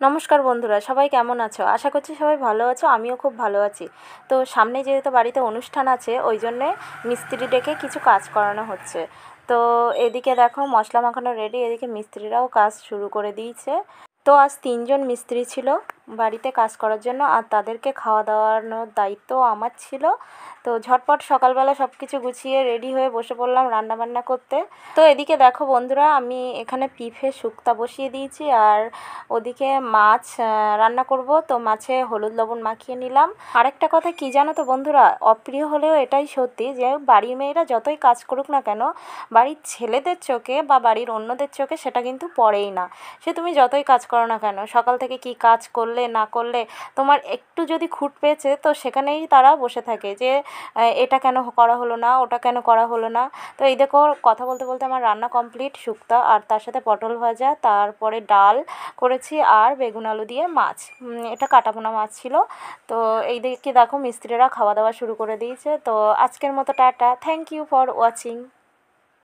নমস্কার বন্ধুরা, সবাই কেমন আছো? আশা করছি সবাই ভালো আছো, আমিও খুব ভালো আছি। তো সামনে যেহেতু বাড়িতে অনুষ্ঠান আছে, ওই জন্যে মিস্ত্রি ডেকে কিছু কাজ করানো হচ্ছে। তো এদিকে দেখো মশলা মাখানো রেডি, এদিকে মিস্ত্রিরাও কাজ শুরু করে দিয়েছে। তো আজ 3জন মিস্ত্রি ছিল বাড়িতে কাজ করার জন্য, আর তাদেরকে খাওয়া দাওয়ানোর দায়িত্ব আমার ছিল। তো ঝটপট সকালবেলা সব কিছু গুছিয়ে রেডি হয়ে বসে পড়লাম রান্নাবান্না করতে। তো এদিকে দেখো বন্ধুরা, আমি এখানে পিফে শুক্তা বসিয়ে দিয়েছি, আর ওদিকে মাছ রান্না করব। তো মাছে হলুদ লবণ মাখিয়ে নিলাম। আরেকটা কথা কি জানো তো বন্ধুরা, অপ্রিয় হলেও এটাই সত্যি যে বাড়ির মেয়েরা যতই কাজ করুক না কেন, বাড়ির ছেলেদের চোখে বা বাড়ির অন্যদের চোখে সেটা কিন্তু পড়েই না। সে তুমি যতই কাজ করো না কেন, সকাল থেকে কি কাজ করলে না করলে, তোমার একটু যদি খুঁত পেয়েছে তো সেখানেই তারা বসে থাকে যে এটা কেন করা হলো না, ওটা কেন করা হলো না। তো এই দেখো কথা বলতে বলতে আমার রান্না কমপ্লিট, শুক্তো আর তার সাথে পটল ভাজা, তারপরে ডাল করেছি, আর বেগুন আলু দিয়ে মাছ। এটা কাটাপোনা মাছ ছিল। তো এই দিকে দেখো মিস্ত্রিরা খাওয়া দাওয়া শুরু করে দিয়েছে। তো আজকের মতো tata, thank you for watching.